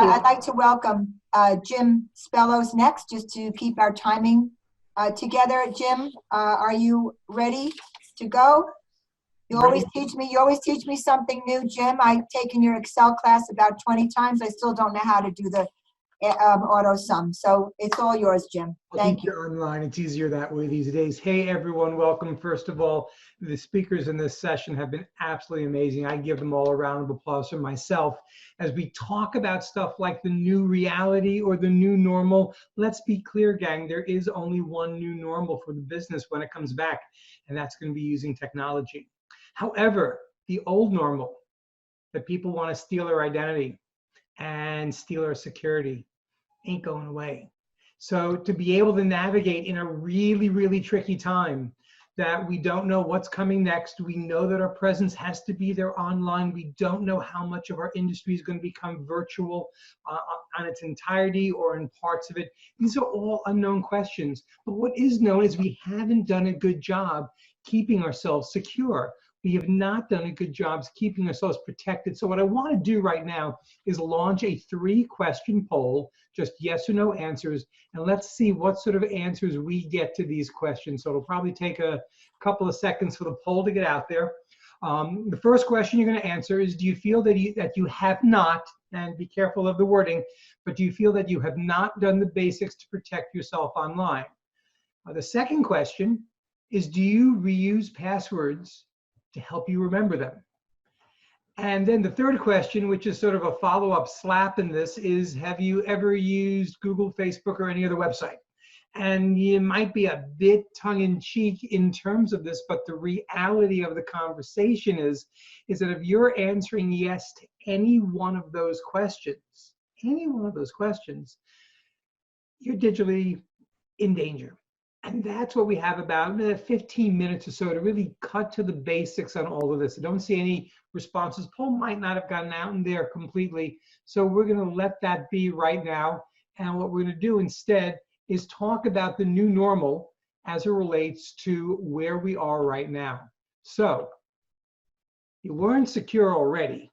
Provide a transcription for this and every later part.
I'd like to welcome Jim Spellos next, just to keep our timing together. Jim, are you ready to go? You always teach me something new, Jim. I've taken your Excel class about 20 times. I still don't know how to do the auto sum. So it's all yours, Jim. Thank you. Online, it's easier that way these days. Hey, everyone, welcome. First of all, the speakers in this session have been absolutely amazing. I give them all a round of applause for myself. As we talk about stuff like the new reality or the new normal, let's be clear, gang, there is only one new normal for the business when it comes back, and that's going to be using technology. However, the old normal, that people want to steal our identity and steal our security, ain't going away. So to be able to navigate in a really, really tricky time that we don't know what's coming next, we know that our presence has to be there online. We don't know how much of our industry is going to become virtual on its entirety or in parts of it. These are all unknown questions. But what is known is we haven't done a good job keeping ourselves secure. We have not done a good job keeping ourselves protected. So what I want to do right now is launch a 3-question poll, just yes or no answers, and let's see what sort of answers we get to these questions. So it'll probably take a couple of seconds for the poll to get out there. The first question you're going to answer is, do you feel that you have not, and be careful of the wording, but do you feel that you have not done the basics to protect yourself online? The second question is, do you reuse passwords to help you remember them? And then the third question, which is sort of a follow-up slap in this, is have you ever used Google, Facebook, or any other website? And you might be a bit tongue-in-cheek in terms of this, but the reality of the conversation is that if you're answering yes to any one of those questions, you're digitally in danger. And that's what we have about 15 minutes or so to really cut to the basics on all of this. I don't see any responses. Poll might not have gotten out in there completely. So we're going to let that be right now. And what we're going to do instead is talk about the new normal as it relates to where we are right now. So you weren't secure already.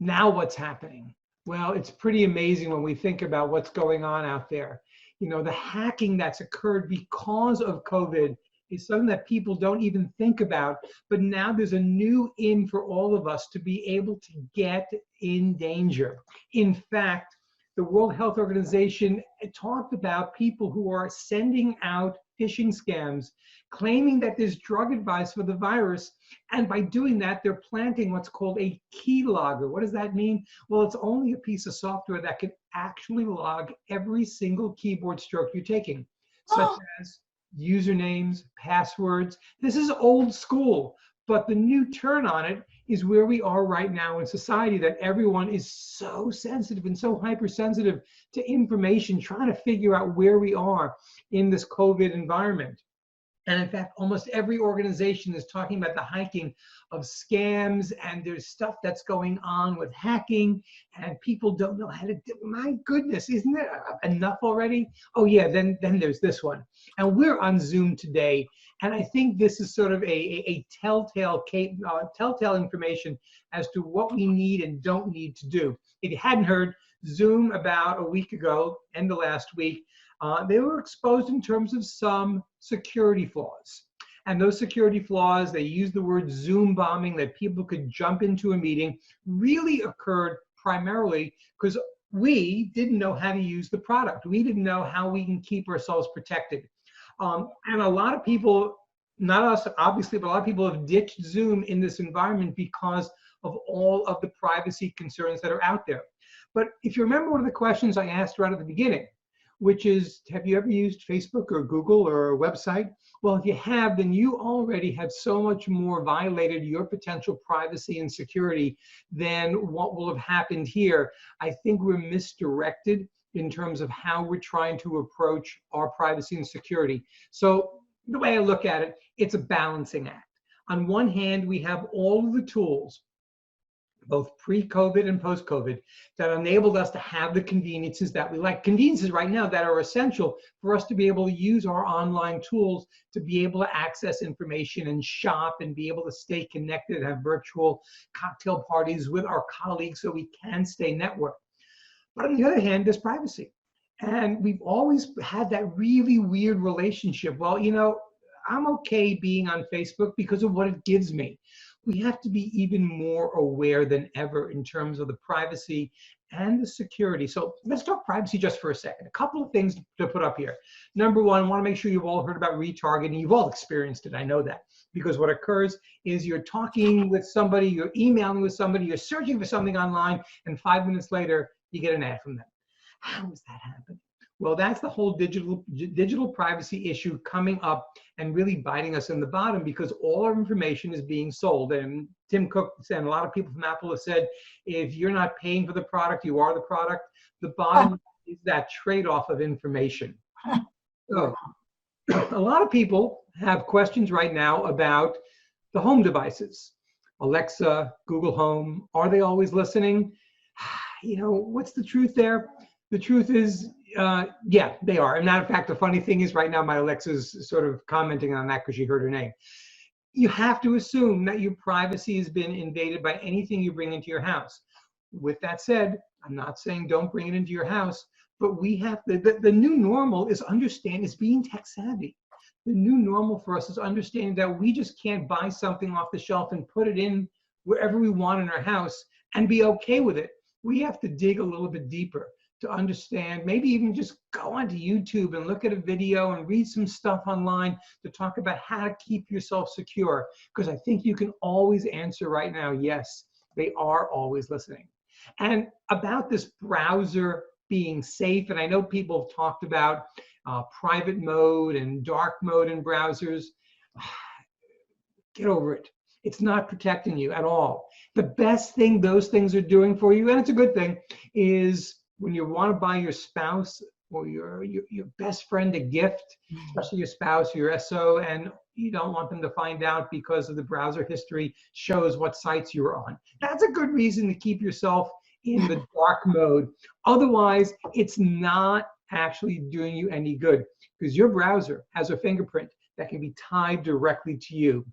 Now what's happening? Well, it's pretty amazing when we think about what's going on out there. You know, the hacking that's occurred because of COVID is something that people don't even think about. But now there's a new in for all of us to be able to get in danger. In fact, the World Health Organization talked about people who are sending out phishing scams, claiming that there's drug advice for the virus. And by doing that, they're planting what's called a keylogger. What does that mean? Well, it's only a piece of software that can actually log every single keyboard stroke you're taking, such as usernames, passwords. This is old school, but the new turn on it is where we are right now in society, that everyone is so sensitive and so hypersensitive to information, trying to figure out where we are in this COVID environment. And in fact, almost every organization is talking about the hiking of scams, and there's stuff that's going on with hacking, and people don't know how to do. My goodness, isn't it enough already? Oh yeah, then there's this one. And we're on Zoom today, and I think this is sort of a telltale information as to what we need and don't need to do. If you hadn't heard, Zoom about a week ago, end of last week, they were exposed in terms of some security flaws. And those security flaws, they used the word Zoom bombing, that people could jump into a meeting, really occurred primarily because we didn't know how to use the product. We didn't know how we can keep ourselves protected. And a lot of people, not us obviously, but a lot of people have ditched Zoom in this environment because of all of the privacy concerns that are out there. But if you remember one of the questions I asked right at the beginning, which is, have you ever used Facebook or Google or a website? Well, if you have, then you already have so much more violated your potential privacy and security than what will have happened here. I think we're misdirected in terms of how we're trying to approach our privacy and security. So the way I look at it, it's a balancing act. On one hand, we have all of the tools, both pre-COVID and post-COVID, that enabled us to have the conveniences that we like. Conveniences right now that are essential for us to be able to use our online tools to be able to access information and shop and be able to stay connected and have virtual cocktail parties with our colleagues so we can stay networked. But on the other hand, there's privacy. And we've always had that really weird relationship. Well, I'm okay being on Facebook because of what it gives me. We have to be even more aware than ever in terms of the privacy and the security. So let's talk privacy just for a second. A couple of things to put up here. Number one, I want to make sure you've all heard about retargeting. You've all experienced it. I know that. Because what occurs is you're talking with somebody, you're emailing with somebody, you're searching for something online, and 5 minutes later, you get an ad from them. How is that happening? Well, that's the whole digital privacy issue coming up and really biting us in the bottom, because all our information is being sold. And Tim Cook and a lot of people from Apple have said, if you're not paying for the product, you are the product. The bottom is that trade-off of information. So a lot of people have questions right now about the home devices. Alexa, Google Home, are they always listening? What's the truth there? The truth is, yeah, they are. And matter of fact, the funny thing is right now, my Alexa's sort of commenting on that because she heard her name. You have to assume that your privacy has been invaded by anything you bring into your house. With that said, I'm not saying don't bring it into your house, but we have the new normal is being tech savvy. The new normal for us is understanding that we just can't buy something off the shelf and put it in wherever we want in our house and be okay with it. We have to dig a little bit deeper to understand, maybe even just go onto YouTube and look at a video and read some stuff online to talk about how to keep yourself secure. Because I think you can always answer right now, yes, they are always listening. And about this browser being safe, and I know people have talked about private mode and dark mode in browsers. Get over it. It's not protecting you at all. The best thing those things are doing for you, and it's a good thing, is when you want to buy your spouse or your best friend a gift, especially your spouse or your SO, and you don't want them to find out because of the browser history shows what sites you're on. That's a good reason to keep yourself in the dark mode. Otherwise, it's not actually doing you any good, because your browser has a fingerprint that can be tied directly to you.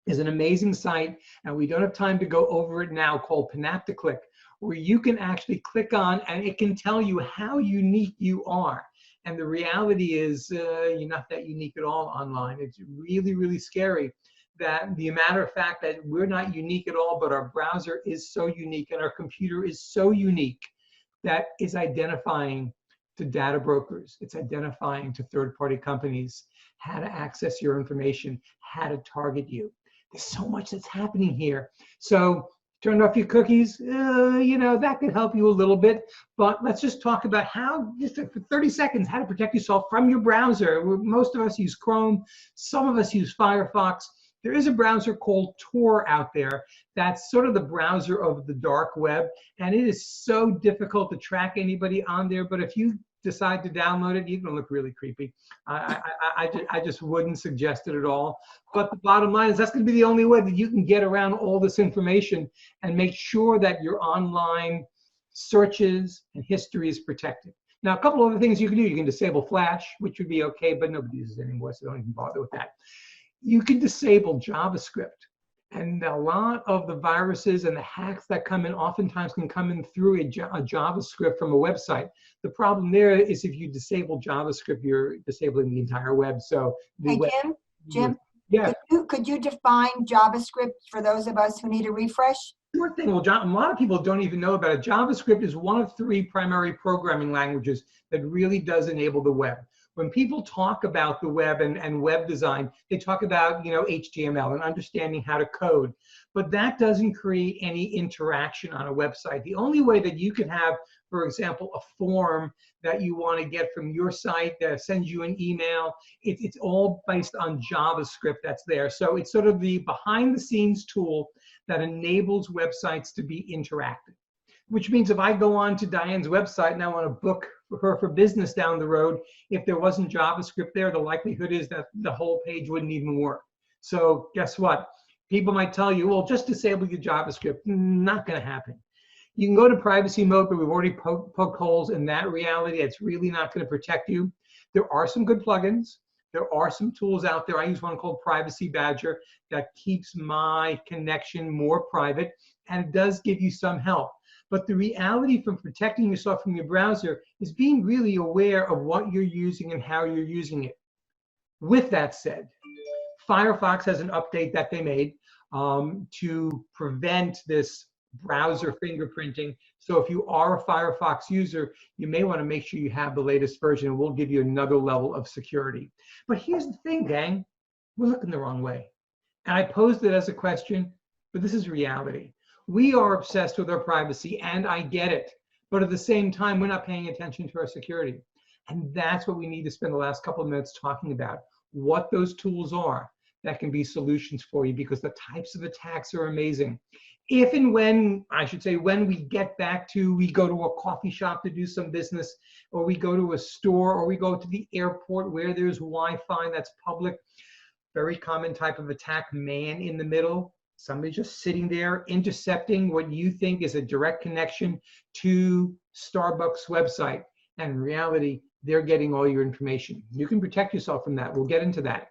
There's an amazing site, and we don't have time to go over it now, called Panopticlick, where you can actually click on and it can tell you how unique you are. And the reality is you're not that unique at all online. It's really, really scary that the matter of fact that we're not unique at all, but our browser is so unique and our computer is so unique that is identifying to data brokers. It's identifying to third-party companies how to access your information, how to target you. There's so much that's happening here. So turn off your cookies, that could help you a little bit. But let's just talk about how, just for 30 seconds, how to protect yourself from your browser. Most of us use Chrome. Some of us use Firefox. There is a browser called Tor out there that's sort of the browser of the dark web. And it is so difficult to track anybody on there. But if you decide to download it, you're going to look really creepy. I just wouldn't suggest it at all. But the bottom line is that's going to be the only way that you can get around all this information and make sure that your online searches and history is protected. Now, a couple other things you can do. You can disable Flash, which would be okay, but nobody uses it anymore, so don't even bother with that. You can disable JavaScript. And a lot of the viruses and the hacks that come in oftentimes can come in through a JavaScript from a website. The problem there is if you disable JavaScript, you're disabling the entire web. So hey, Jim, yeah. Could you define JavaScript for those of us who need a refresh? Sure thing. Well, a lot of people don't even know about it. JavaScript is one of 3 primary programming languages that really does enable the web. When people talk about the web and web design, they talk about, HTML and understanding how to code, but that doesn't create any interaction on a website. The only way that you could have, for example, a form that you want to get from your site that sends you an email, it's all based on JavaScript that's there. So it's sort of the behind the scenes tool that enables websites to be interactive. Which means if I go on to Diane's website and I want to book her for business down the road, if there wasn't JavaScript there, the likelihood is that the whole page wouldn't even work. So guess what? People might tell you, well, just disable your JavaScript. Not going to happen. You can go to privacy mode, but we've already poked holes in that reality. It's really not going to protect you. There are some good plugins. There are some tools out there. I use one called Privacy Badger that keeps my connection more private, and it does give you some help. But the reality from protecting yourself from your browser is being really aware of what you're using and how you're using it. With that said, Firefox has an update that they made to prevent this browser fingerprinting. So if you are a Firefox user, you may want to make sure you have the latest version, and we'll give you another level of security. But here's the thing, gang, we're looking the wrong way. And I posed it as a question, but this is reality. We are obsessed with our privacy, and I get it. But at the same time, we're not paying attention to our security. And that's what we need to spend the last couple of minutes talking about, what those tools are that can be solutions for you, because the types of attacks are amazing. If and when, I should say, when we get back to, we go to a coffee shop to do some business, or we go to a store, or we go to the airport where there's Wi-Fi that's public, very common type of attack, man in the middle, somebody just sitting there intercepting what you think is a direct connection to Starbucks website. And in reality, they're getting all your information. You can protect yourself from that. We'll get into that.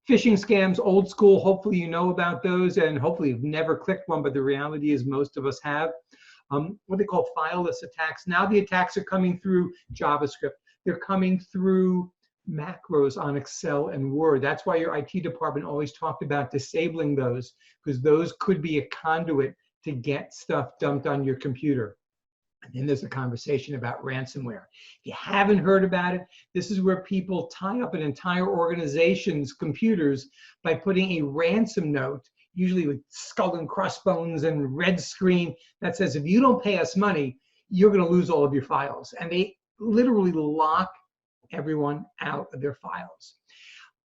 Phishing scams, old school, hopefully you know about those, and hopefully you've never clicked one, but the reality is most of us have. What they call fileless attacks. Now the attacks are coming through JavaScript. They're coming through macros on Excel and Word. That's why your IT department always talked about disabling those, because those could be a conduit to get stuff dumped on your computer. And then there's a conversation about ransomware. If you haven't heard about it, this is where people tie up an entire organization's computers by putting a ransom note, usually with skull and crossbones and red screen, that says, if you don't pay us money, you're going to lose all of your files. And they literally lock everyone out of their files.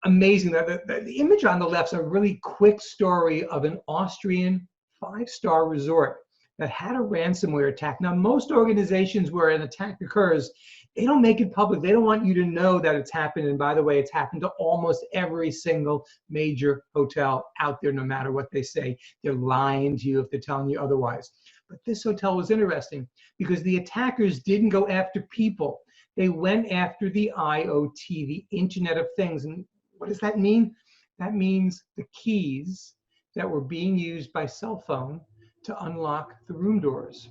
Amazing. The image on the left is a really quick story of an Austrian 5-star resort that had a ransomware attack. Now, most organizations where an attack occurs, they don't make it public. They don't want you to know that it's happened. And by the way, it's happened to almost every single major hotel out there, no matter what they say. They're lying to you if they're telling you otherwise. But this hotel was interesting because the attackers didn't go after people. They went after the IoT, the Internet of Things. And what does that mean? That means the keys that were being used by cell phone to unlock the room doors.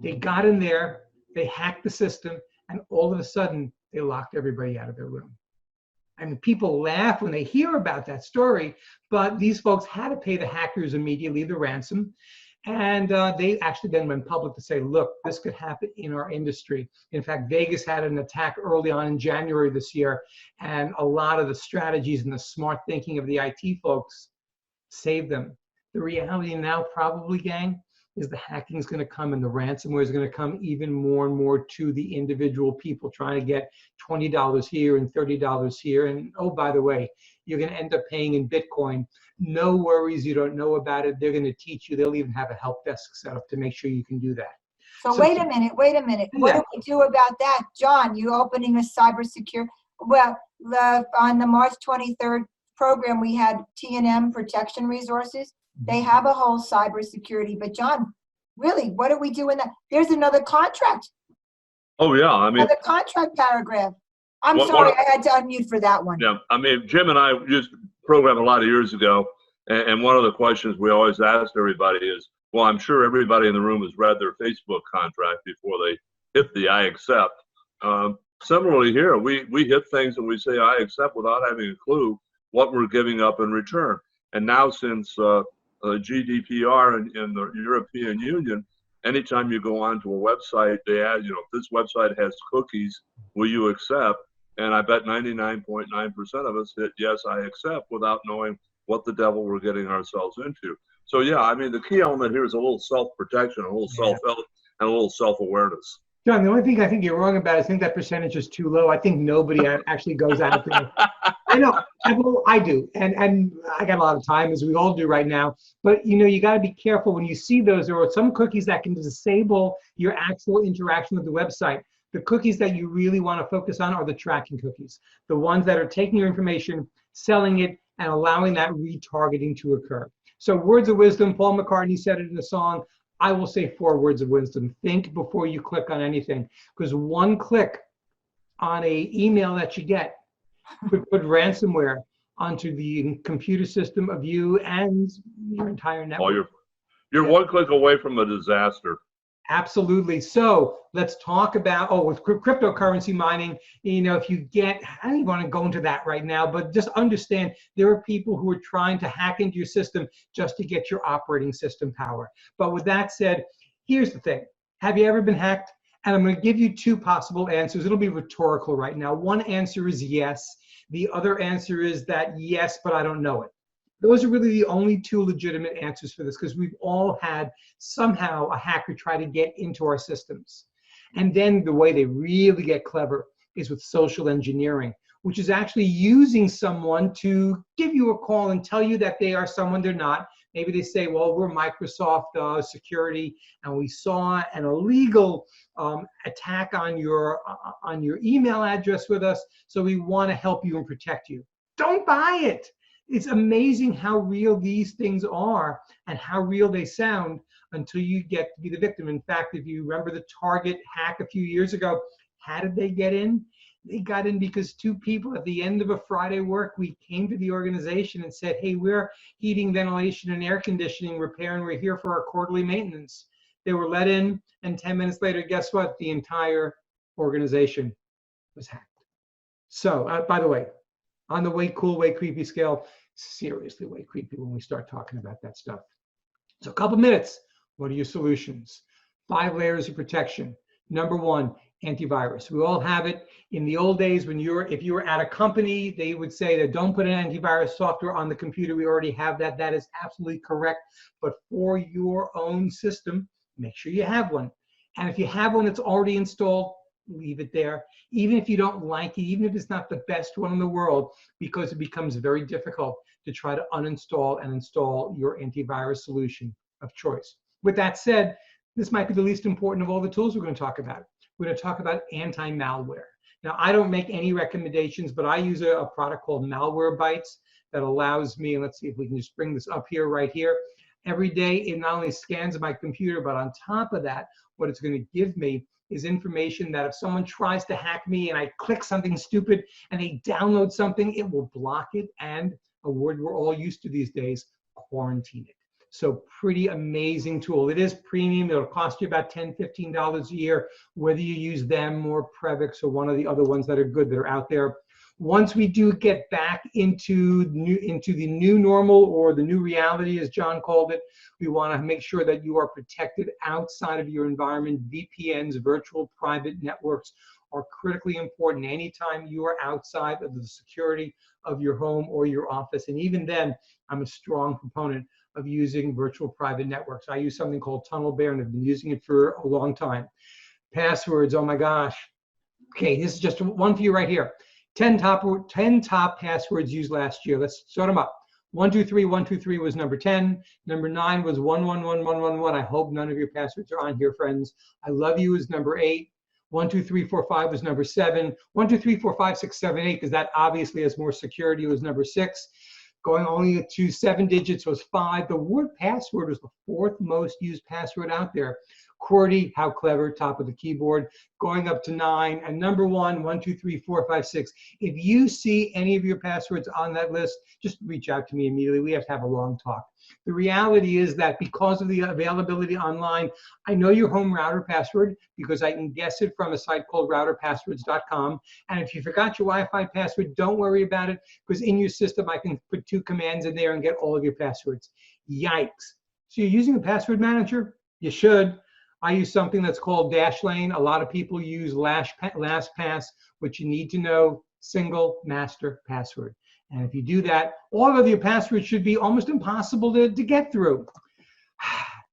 They got in there, they hacked the system, and all of a sudden, they locked everybody out of their room. I mean, people laugh when they hear about that story, but these folks had to pay the hackers immediately the ransom. And they actually then went public to say, look, this could happen in our industry. In fact, Vegas had an attack early on in January this year, and a lot of the strategies and the smart thinking of the IT folks saved them. The reality now, probably, gang, is the hacking is going to come and the ransomware is going to come even more and more to the individual people trying to get $20 here and $30 here. And oh, by the way, you're going to end up paying in Bitcoin. No worries, you don't know about it. They're going to teach you. They'll even have a help desk set up to make sure you can do that. So wait a minute. What do we do about that? John, you opening a cybersecurity, well, on the March 23rd program, we had T&M Protection Resources. They have a whole cybersecurity, but John, really, what do we do in that? There's another contract. Oh yeah, I mean, another contract paragraph. I'm sorry, I had to unmute for that one. Yeah, I mean, Jim and I used to program a lot of years ago, and one of the questions we always asked everybody is, well, I'm sure everybody in the room has read their Facebook contract before they hit the I accept. Similarly here, we hit things and we say I accept without having a clue what we're giving up in return. And now since GDPR in the European Union, anytime you go onto a website, they add, if this website has cookies, will you accept? And I bet 99.9% of us hit yes, I accept, without knowing what the devil we're getting ourselves into. So yeah, I mean, the key element here is a little self-protection, a little self-help, and a little self-awareness. John, the only thing I think you're wrong about is I think that percentage is too low. I think nobody actually goes out there. I know, I do, and I got a lot of time, as we all do right now. But you got to be careful when you see those. There are some cookies that can disable your actual interaction with the website. The cookies that you really want to focus on are the tracking cookies, the ones that are taking your information, selling it, and allowing that retargeting to occur. So words of wisdom, Paul McCartney said it in the song. I will say 4 words of wisdom. Think before you click on anything, because one click on an email that you get could put ransomware onto the computer system of you and your entire network. You're one click away from a disaster. Absolutely. So let's talk about, with cryptocurrency mining, if you get, I don't even want to go into that right now, but just understand there are people who are trying to hack into your system just to get your operating system power. But with that said, here's the thing. Have you ever been hacked? And I'm going to give you two possible answers. It'll be rhetorical right now. One answer is yes. The other answer is that yes, but I don't know it. Those are really the only two legitimate answers for this, because we've all had somehow a hacker try to get into our systems. And then the way they really get clever is with social engineering, which is actually using someone to give you a call and tell you that they are someone they're not. Maybe they say, well, we're Microsoft security, and we saw an illegal attack on your email address with us, so we want to help you and protect you. Don't buy it. It's amazing how real these things are and how real they sound until you get to be the victim. In fact, if you remember the Target hack a few years ago, how did they get in? They got in because two people at the end of a Friday work week came to the organization and said, hey, we're heating, ventilation, and air conditioning repair, and we're here for our quarterly maintenance. They were let in, and 10 minutes later, guess what? The entire organization was hacked. So, by the way, on the way cool, way creepy scale, seriously way creepy when we start talking about that stuff. So a couple minutes, what are your solutions? 5 layers of protection. Number 1, antivirus. We all have it. In the old days, if you were at a company, they would say that don't put an antivirus software on the computer. We already have that. That is absolutely correct. But for your own system, make sure you have one. And if you have one that's already installed, leave it there. Even if you don't like it, even if it's not the best one in the world, because it becomes very difficult to try to uninstall and install your antivirus solution of choice. With that said, this might be the least important of all the tools we're going to talk about. We're going to talk about anti-malware. Now, I don't make any recommendations, but I use a product called Malwarebytes that allows me, and let's see if we can just bring this up here, right here. Every day, it not only scans my computer, but on top of that, what it's going to give me is information that if someone tries to hack me and I click something stupid and they download something, it will block it, and a word we're all used to these days, quarantine it. So pretty amazing tool. It is premium. It'll cost you about $10, $15 a year, whether you use them or Previx or one of the other ones that are good that are out there. Once we do get back into the new normal, or the new reality, as John called it, we want to make sure that you are protected outside of your environment. VPNs, virtual private networks, are critically important anytime you are outside of the security of your home or your office. And even then, I'm a strong proponent of using virtual private networks. I use something called TunnelBear, and I've been using it for a long time. Passwords, oh my gosh. Okay, this is just one for you right here. 10 top passwords used last year. Let's sort them up. 123 was number 10. Number 9 was 111111. I hope none of your passwords are on here, friends. I love you is number 8. 12345 was number 7. 1234567 because that obviously has more security, was number 6. Going only to 7 digits was 5. The word password was the 4th most used password out there. QWERTY, how clever, top of the keyboard, going up to 9. And number 1, 1234556. If you see any of your passwords on that list, just reach out to me immediately. We have to have a long talk. The reality is that because of the availability online, I know your home router password because I can guess it from a site called routerpasswords.com. And if you forgot your Wi-Fi password, don't worry about it, because in your system, I can put 2 commands in there and get all of your passwords. Yikes. So you're using a password manager? You should. I use something that's called Dashlane. A lot of people use LastPass, which you need to know, single master password. And if you do that, all of your passwords should be almost impossible to get through.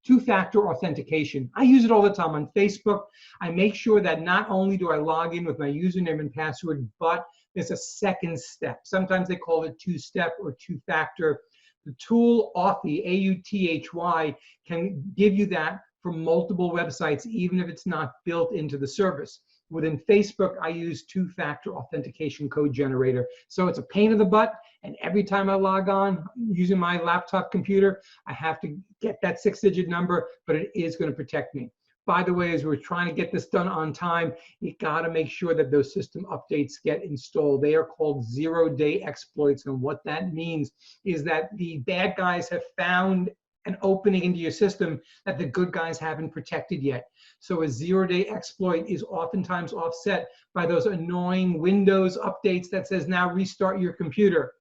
2-factor authentication. I use it all the time on Facebook. I make sure that not only do I log in with my username and password, but there's a second step. Sometimes they call it 2-step or 2-factor. The tool Authy, A-U-T-H-Y, can give you that for multiple websites, even if it's not built into the service. Within Facebook, I use 2-factor authentication code generator. So it's a pain in the butt, and every time I log on using my laptop computer, I have to get that 6-digit number, but it is going to protect me. By the way, as we're trying to get this done on time, you got to make sure that those system updates get installed. They are called zero-day exploits, and what that means is that the bad guys have found an opening into your system that the good guys haven't protected yet. So a 0-day exploit is oftentimes offset by those annoying Windows updates that says now restart your computer.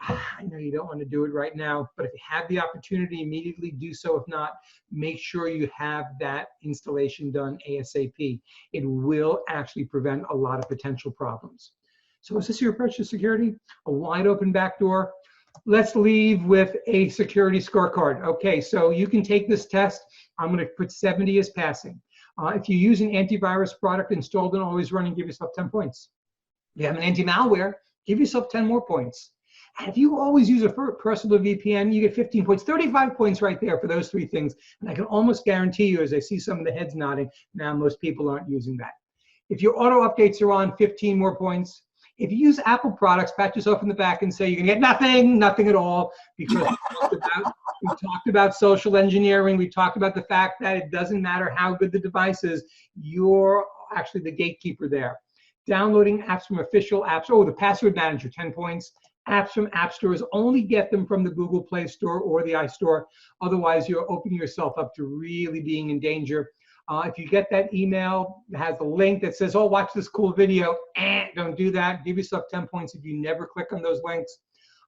I know you don't want to do it right now, but if you have the opportunity, immediately do so. If not, make sure you have that installation done ASAP. It will actually prevent a lot of potential problems. So is this your approach to security? A wide open backdoor? Let's leave with a security scorecard. Okay, so you can take this test. I'm going to put 70 as passing. If you use an antivirus product installed and always running, give yourself 10 points. If you have an anti-malware, give yourself 10 more points. And if you always use a personal VPN, you get 15 points, 35 points right there for those 3 things. And I can almost guarantee you, as I see some of the heads nodding, now most people aren't using that. If your auto updates are on, 15 more points. If you use Apple products, pat yourself in the back and say you're gonna get nothing at all, because we talked about social engineering. We talked about the fact that it doesn't matter how good the device is, you're actually the gatekeeper there. Downloading apps from official apps, oh, the password manager, 10 points. Apps from app stores, only get them from the Google Play Store or the iStore. Otherwise, you're opening yourself up to really being in danger. If you get that email that has a link that says, oh, watch this cool video, don't do that. Give yourself 10 points if you never click on those links.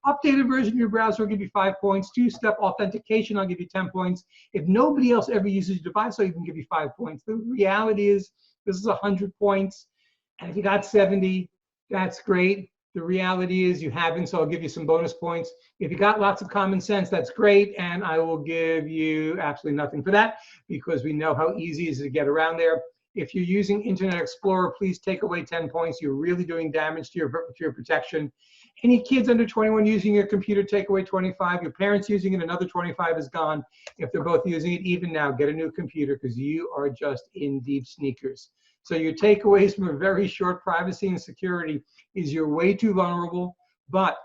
Updated version of your browser will give you 5 points. 2-step authentication, I'll give you 10 points. If nobody else ever uses your device, I'll even give you 5 points. The reality is, this is 100 points. And if you got 70, that's great. The reality is you haven't, so I'll give you some bonus points. If you got lots of common sense, that's great, and I will give you absolutely nothing for that, because we know how easy it is to get around there. If you're using Internet Explorer, please take away 10 points. You're really doing damage to your protection. Any kids under 21 using your computer, take away 25. Your parents using it, another 25 is gone. If they're both using it, even now, get a new computer, because you are just in deep sneakers. So your takeaways from a very short privacy and security is you're way too vulnerable, but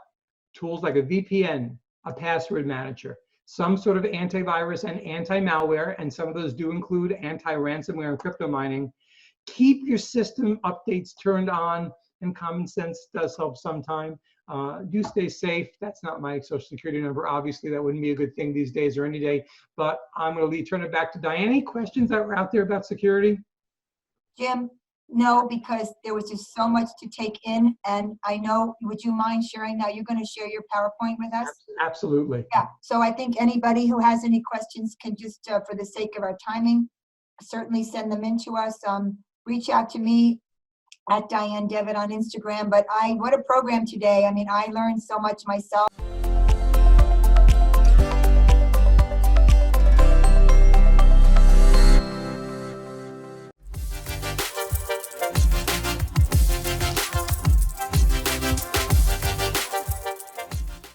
tools like a VPN, a password manager, some sort of antivirus and anti-malware, and some of those do include anti-ransomware and crypto mining. Keep your system updates turned on, and common sense does help sometime. Do stay safe. That's not my social security number. Obviously, that wouldn't be a good thing these days or any day, but I'm going to turn it back to Diane. Any questions that were out there about security? Jim, no, because there was just so much to take in, and I know, would you mind sharing now? You're going to share your PowerPoint with us? Absolutely. Yeah, so I think anybody who has any questions can just, for the sake of our timing, certainly send them in to us. Reach out to me at Diane Devitt on Instagram. But what a program today. I mean, I learned so much myself.